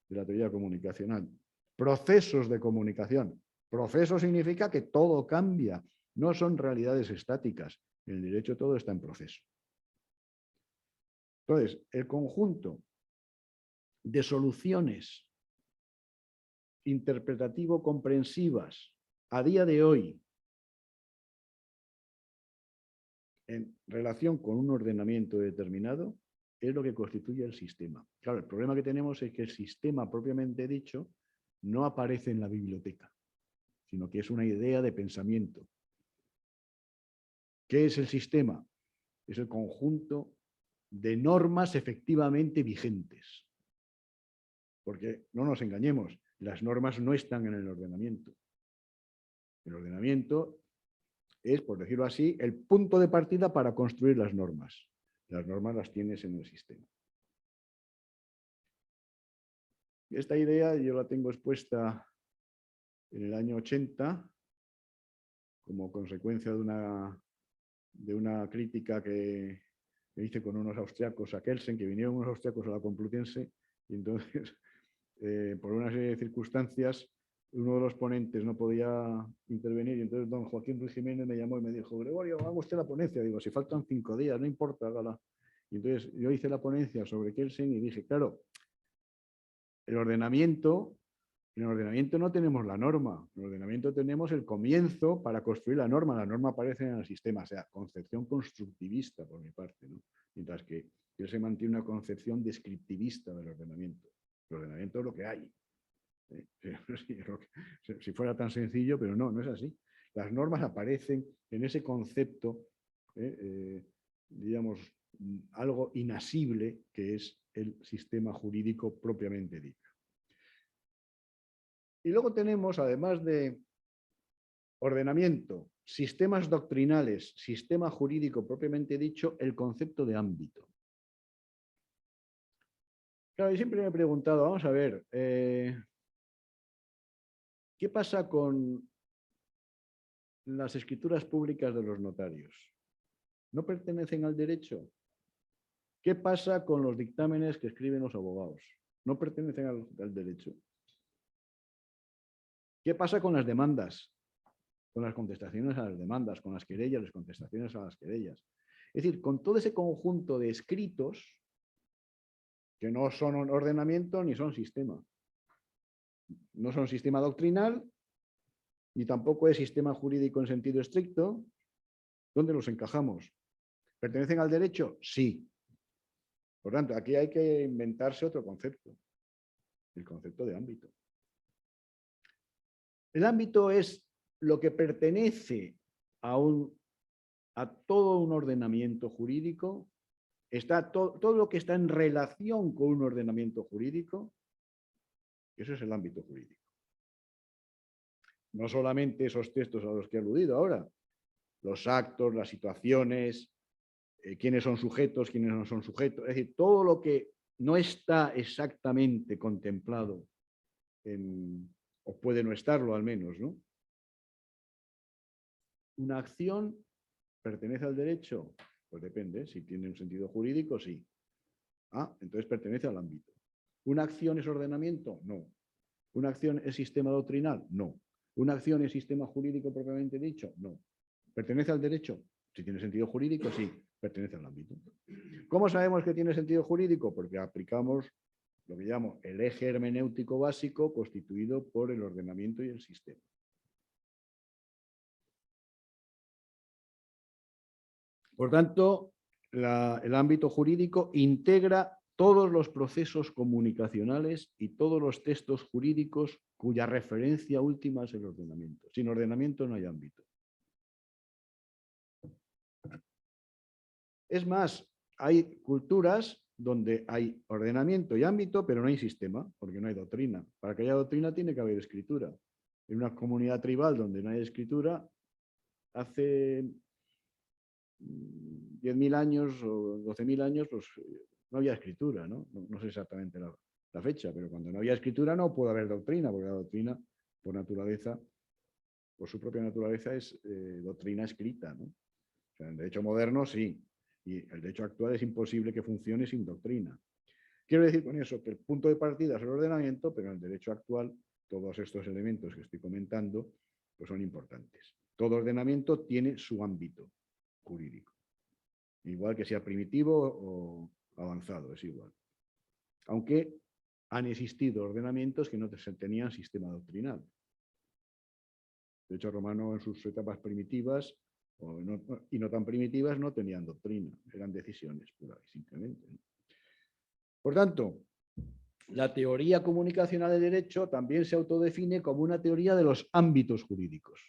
de la teoría comunicacional. Procesos de comunicación. Proceso significa que todo cambia, no son realidades estáticas. En el derecho todo está en proceso. Entonces, el conjunto de soluciones interpretativo-comprensivas a día de hoy en relación con un ordenamiento determinado es lo que constituye el sistema. Claro, el problema que tenemos es que el sistema propiamente dicho no aparece en la biblioteca, sino que es una idea de pensamiento. ¿Qué es el sistema? Es el conjunto de normas efectivamente vigentes. Porque no nos engañemos, las normas no están en el ordenamiento. El ordenamiento es, por decirlo así, el punto de partida para construir las normas. Las normas las tienes en el sistema. Esta idea yo la tengo expuesta en el año 80 como consecuencia de una crítica que hice con unos austriacos a Kelsen, que vinieron unos austriacos a la Complutense, y entonces, por una serie de circunstancias, uno de los ponentes no podía intervenir, y entonces don Joaquín Ruiz Jiménez me llamó y me dijo, Gregorio, haga usted la ponencia. Digo, si faltan 5 días, no importa, hágala. Y entonces yo hice la ponencia sobre Kelsen y dije, claro, en el ordenamiento no tenemos la norma, en el ordenamiento tenemos el comienzo para construir la norma aparece en el sistema, o sea, concepción constructivista por mi parte, ¿no? Mientras que se mantiene una concepción descriptivista del ordenamiento. El ordenamiento es lo que hay. Si fuera tan sencillo, pero no es así. Las normas aparecen en ese concepto, digamos, algo inasible que es el sistema jurídico propiamente dicho. Y luego tenemos, además de ordenamiento, sistemas doctrinales, sistema jurídico propiamente dicho, el concepto de ámbito. Claro, yo siempre me he preguntado, vamos a ver, ¿qué pasa con las escrituras públicas de los notarios? ¿No pertenecen al derecho? ¿Qué pasa con los dictámenes que escriben los abogados? ¿No pertenecen al derecho? ¿Qué pasa con las demandas? Con las contestaciones a las demandas, con las querellas, las contestaciones a las querellas. Es decir, con todo ese conjunto de escritos que no son ordenamiento ni son sistema. no son sistema doctrinal, ni tampoco es sistema jurídico en sentido estricto. ¿Dónde los encajamos? ¿Pertenecen al derecho? Sí. Por tanto, aquí hay que inventarse otro concepto, el concepto de ámbito. El ámbito es lo que pertenece a todo un ordenamiento jurídico, todo lo que está en relación con un ordenamiento jurídico, eso es el ámbito jurídico. No solamente esos textos a los que he aludido ahora, los actos, las situaciones, quiénes son sujetos, quiénes no son sujetos, es decir, todo lo que no está exactamente contemplado, o puede no estarlo al menos, ¿no? ¿Una acción pertenece al derecho? Pues depende, si tiene un sentido jurídico, sí. Entonces pertenece al ámbito. ¿Una acción es ordenamiento? No. ¿Una acción es sistema doctrinal? No. ¿Una acción es sistema jurídico propiamente dicho? No. ¿Pertenece al derecho? Si tiene sentido jurídico, sí, pertenece al ámbito. ¿Cómo sabemos que tiene sentido jurídico? Porque aplicamos lo que llamo el eje hermenéutico básico constituido por el ordenamiento y el sistema. Por tanto, el ámbito jurídico integra todos los procesos comunicacionales y todos los textos jurídicos cuya referencia última es el ordenamiento. Sin ordenamiento no hay ámbito. Es más, hay culturas donde hay ordenamiento y ámbito, pero no hay sistema, porque no hay doctrina. Para que haya doctrina tiene que haber escritura. En una comunidad tribal donde no hay escritura, hace 10.000 años o 12.000 años, pues no había escritura, ¿no? No sé exactamente la fecha, pero cuando no había escritura no puede haber doctrina, porque la doctrina, por naturaleza, por su propia naturaleza, es doctrina escrita, ¿no? O sea, en el derecho moderno sí, y el derecho actual es imposible que funcione sin doctrina. Quiero decir con eso que el punto de partida es el ordenamiento, pero en el derecho actual todos estos elementos que estoy comentando pues son importantes. Todo ordenamiento tiene su ámbito jurídico, igual que sea primitivo o avanzado, es igual. Aunque han existido ordenamientos que no tenían sistema doctrinal. El derecho romano en sus etapas primitivas y no tan primitivas no tenían doctrina, eran decisiones puras y simplemente. Por tanto, la teoría comunicacional del derecho también se autodefine como una teoría de los ámbitos jurídicos.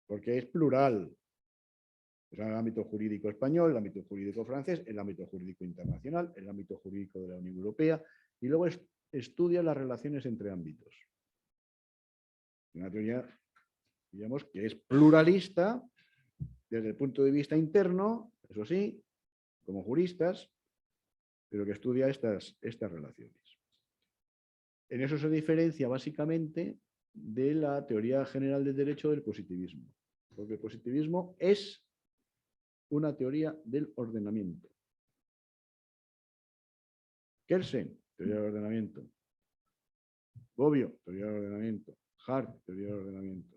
Porque es plural. Es el ámbito jurídico español, el ámbito jurídico francés, el ámbito jurídico internacional, el ámbito jurídico de la Unión Europea, y luego estudia las relaciones entre ámbitos. Una teoría, digamos, que es pluralista desde el punto de vista interno, eso sí, como juristas, pero que estudia estas relaciones. En eso se diferencia básicamente de la teoría general del derecho del positivismo, porque el positivismo es una teoría del ordenamiento. Kelsen, teoría del ordenamiento. Bobbio, teoría del ordenamiento. Hart, teoría del ordenamiento.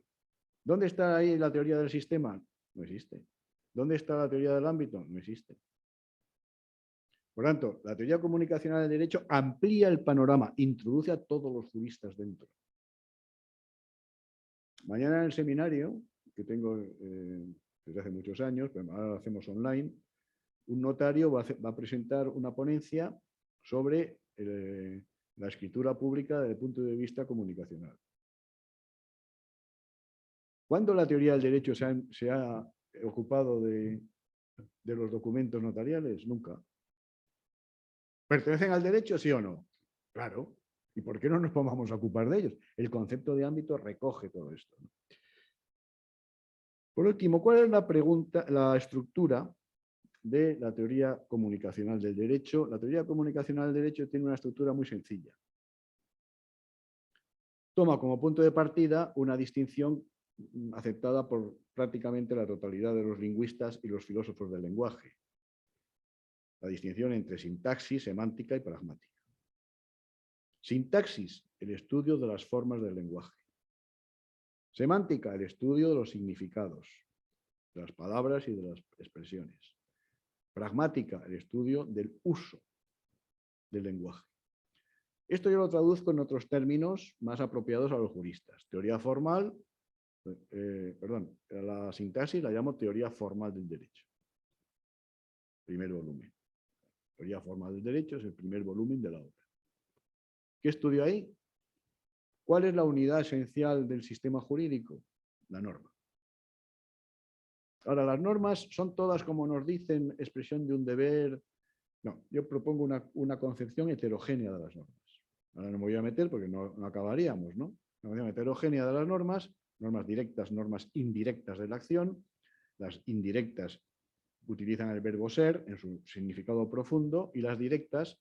¿Dónde está ahí la teoría del sistema? No existe. ¿Dónde está la teoría del ámbito? No existe. Por tanto, la teoría comunicacional del derecho amplía el panorama, introduce a todos los juristas dentro. Mañana en el seminario, que tengo desde hace muchos años, pero ahora lo hacemos online, un notario va a presentar una ponencia sobre la escritura pública desde el punto de vista comunicacional. ¿Cuándo la teoría del derecho se ha ocupado de los documentos notariales? Nunca. ¿Pertenecen al derecho, sí o no? Claro. ¿Y por qué no nos vamos a ocupar de ellos? El concepto de ámbito recoge todo esto. Por último, ¿cuál es la estructura de la teoría comunicacional del derecho? La teoría comunicacional del derecho tiene una estructura muy sencilla. Toma como punto de partida una distinción aceptada por prácticamente la totalidad de los lingüistas y los filósofos del lenguaje. La distinción entre sintaxis, semántica y pragmática. Sintaxis, el estudio de las formas del lenguaje. Semántica, el estudio de los significados, de las palabras y de las expresiones. Pragmática, el estudio del uso del lenguaje. Esto yo lo traduzco en otros términos más apropiados a los juristas. Teoría formal, a la sintaxis la llamo teoría formal del derecho. Primer volumen. Teoría formal del derecho es el primer volumen de la obra. ¿Qué estudio ahí? ¿Cuál es la unidad esencial del sistema jurídico? La norma. Ahora, las normas son todas, como nos dicen, expresión de un deber. No, yo propongo una concepción heterogénea de las normas. Ahora no me voy a meter porque no acabaríamos, ¿no? Una concepción heterogénea de las normas, normas directas, normas indirectas de la acción. Las indirectas utilizan el verbo ser en su significado profundo y las directas,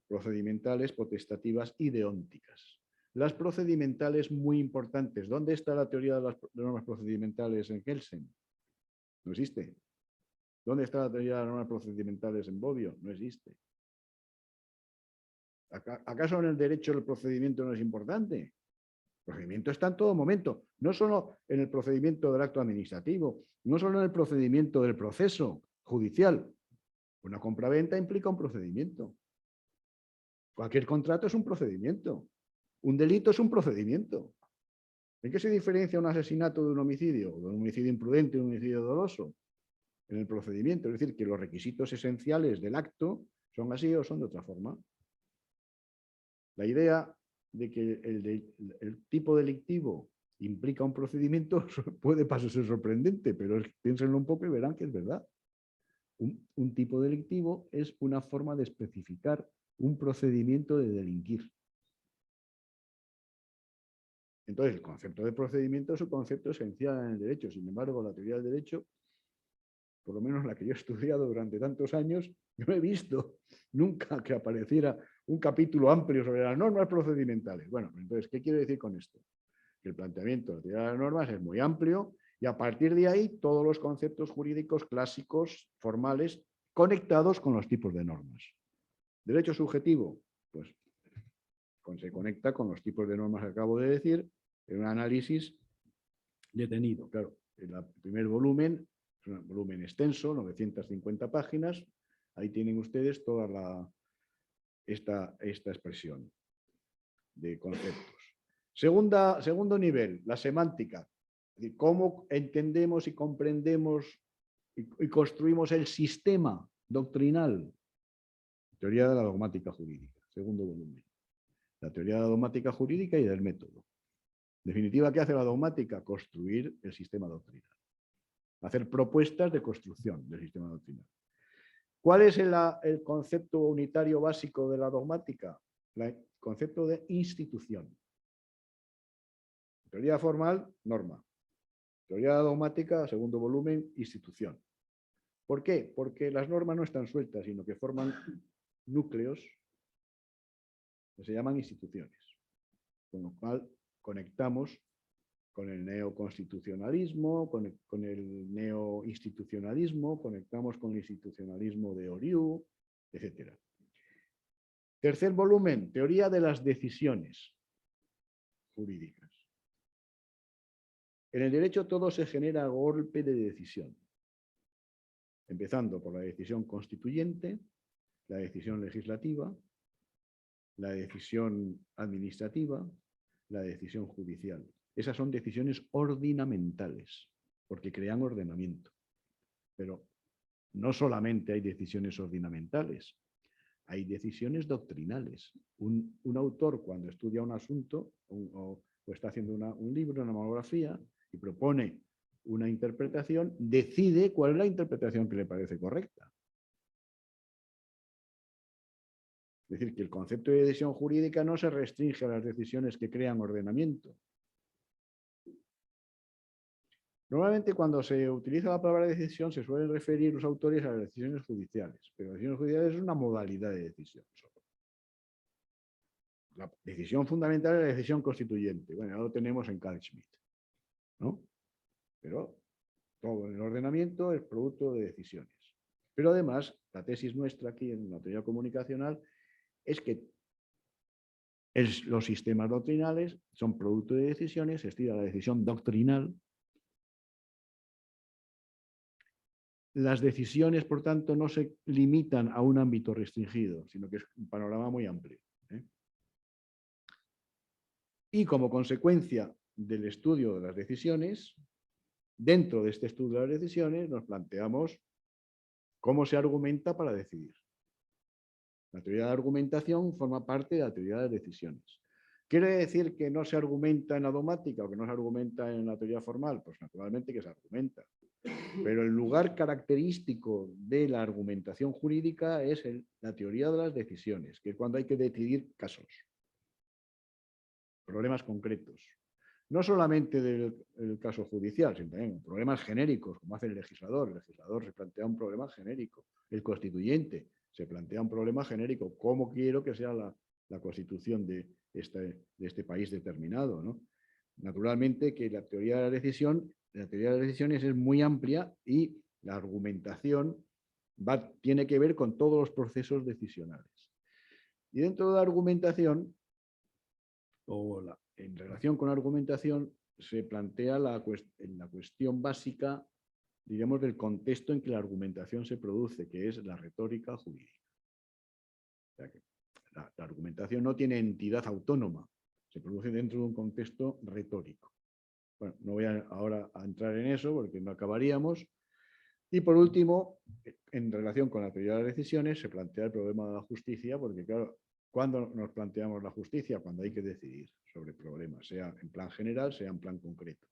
procedimentales, potestativas y deónticas. Las procedimentales muy importantes. ¿Dónde está la teoría de las normas procedimentales en Kelsen? No existe. ¿Dónde está la teoría de las normas procedimentales en Bobbio? No existe. ¿Acaso en el derecho el procedimiento no es importante? El procedimiento está en todo momento, no solo en el procedimiento del acto administrativo, no solo en el procedimiento del proceso judicial. Una compraventa implica un procedimiento. Cualquier contrato es un procedimiento. Un delito es un procedimiento. ¿En qué se diferencia un asesinato de un homicidio? De un homicidio imprudente, de un homicidio doloso. En el procedimiento, es decir, que los requisitos esenciales del acto son así o son de otra forma. La idea de que el tipo delictivo implica un procedimiento puede parecer sorprendente, pero piénsenlo un poco y verán que es verdad. Un tipo delictivo es una forma de especificar un procedimiento de delinquir. Entonces, el concepto de procedimiento es un concepto esencial en el derecho. Sin embargo, la teoría del derecho, por lo menos la que yo he estudiado durante tantos años, no he visto nunca que apareciera un capítulo amplio sobre las normas procedimentales. Bueno, entonces, ¿qué quiero decir con esto? Que el planteamiento de la teoría de las normas es muy amplio y a partir de ahí todos los conceptos jurídicos clásicos, formales, conectados con los tipos de normas. Derecho subjetivo, pues se conecta con los tipos de normas que acabo de decir en un análisis detenido. Claro, el primer volumen es un volumen extenso, 950 páginas. Ahí tienen ustedes toda esta expresión de conceptos. Segundo nivel, la semántica. Es decir, cómo entendemos y comprendemos y construimos el sistema doctrinal. Teoría de la dogmática jurídica, segundo volumen. La teoría de la dogmática jurídica y del método. En definitiva, ¿qué hace la dogmática? Construir el sistema doctrinal. Hacer propuestas de construcción del sistema doctrinal. ¿Cuál es el concepto unitario básico de la dogmática? El concepto de institución. Teoría formal, norma. Teoría dogmática, segundo volumen, institución. ¿Por qué? Porque las normas no están sueltas, sino que forman núcleos que se llaman instituciones. Con lo cual conectamos con el neoconstitucionalismo, con el neoinstitucionalismo, conectamos con el institucionalismo de Oriú, etc. Tercer volumen, teoría de las decisiones jurídicas. En el derecho todo se genera a golpe de decisión, empezando por la decisión constituyente, la decisión legislativa, la decisión administrativa, la decisión judicial. Esas son decisiones ordinamentales, porque crean ordenamiento. Pero no solamente hay decisiones ordinamentales, hay decisiones doctrinales. Un autor, cuando estudia un asunto o está haciendo un libro, una monografía, y propone una interpretación, decide cuál es la interpretación que le parece correcta. Es decir, que el concepto de decisión jurídica no se restringe a las decisiones que crean ordenamiento. Normalmente cuando se utiliza la palabra decisión se suelen referir los autores a las decisiones judiciales, pero decisiones judiciales es una modalidad de decisión. La decisión fundamental es la decisión constituyente. Bueno, ya lo tenemos en Carl Schmitt, ¿no? Pero todo el ordenamiento es producto de decisiones. Pero además, la tesis nuestra aquí en la teoría comunicacional es que los sistemas doctrinales son producto de decisiones, se estira la decisión doctrinal. Las decisiones, por tanto, no se limitan a un ámbito restringido, sino que es un panorama muy amplio. Y como consecuencia del estudio de las decisiones, dentro de este estudio de las decisiones nos planteamos cómo se argumenta para decidir. La teoría de la argumentación forma parte de la teoría de las decisiones. ¿Quiere decir que no se argumenta en la dogmática o que no se argumenta en la teoría formal? Pues naturalmente que se argumenta. Pero el lugar característico de la argumentación jurídica es la teoría de las decisiones, que es cuando hay que decidir casos, problemas concretos. No solamente del caso judicial, sino también problemas genéricos, como hace el legislador. El legislador se plantea un problema genérico. El constituyente se plantea un problema genérico. ¿Cómo quiero que sea la constitución de este país determinado, ¿no? Naturalmente que la teoría de la decisiones es muy amplia y la argumentación tiene que ver con todos los procesos decisionales. Y dentro de la argumentación, en relación con la argumentación, se plantea la cuestión básica, digamos, del contexto en que la argumentación se produce, que es la retórica jurídica. O sea que la argumentación no tiene entidad autónoma, se produce dentro de un contexto retórico. Bueno, no voy ahora a entrar en eso porque no acabaríamos. Y por último, en relación con la teoría de las decisiones, se plantea el problema de la justicia, porque claro, ¿cuándo nos planteamos la justicia? Cuando hay que decidir sobre problemas, sea en plan general, sea en plan concreto.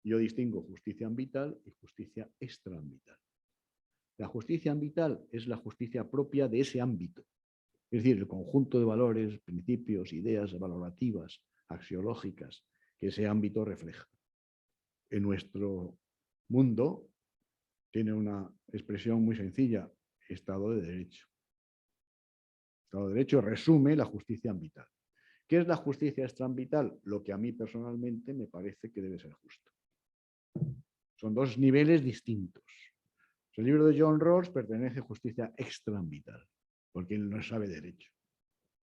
Yo distingo justicia ambital y justicia extraambital. La justicia ambital es la justicia propia de ese ámbito, es decir, el conjunto de valores, principios, ideas valorativas, axiológicas, que ese ámbito refleja. En nuestro mundo tiene una expresión muy sencilla: Estado de Derecho. Estado de Derecho resume la justicia ambital. ¿Qué es la justicia extraambital? Lo que a mí personalmente me parece que debe ser justo. Son dos niveles distintos. El libro de John Rawls pertenece a justicia extraambital, porque él no sabe derecho.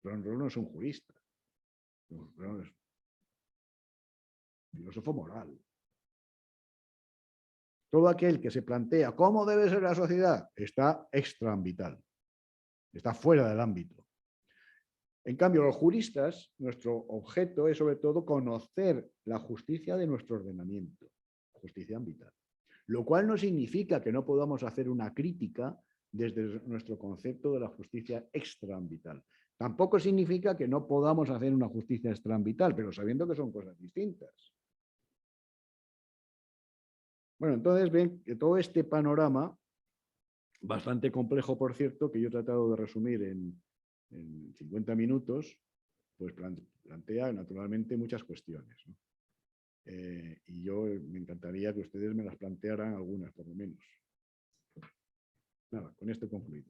John Rawls no es un jurista. John Rawls es filósofo moral. Todo aquel que se plantea cómo debe ser la sociedad está extraambital, está fuera del ámbito. En cambio, los juristas, nuestro objeto es sobre todo conocer la justicia de nuestro ordenamiento, justicia ambital. Lo cual no significa que no podamos hacer una crítica desde nuestro concepto de la justicia extraambital. Tampoco significa que no podamos hacer una justicia extraambital, pero sabiendo que son cosas distintas. Bueno, entonces ven que todo este panorama, bastante complejo, por cierto, que yo he tratado de resumir en 50 minutos, pues plantea naturalmente muchas cuestiones, ¿no? Y yo me encantaría que ustedes me las plantearan algunas, por lo menos. Nada, con esto he concluido.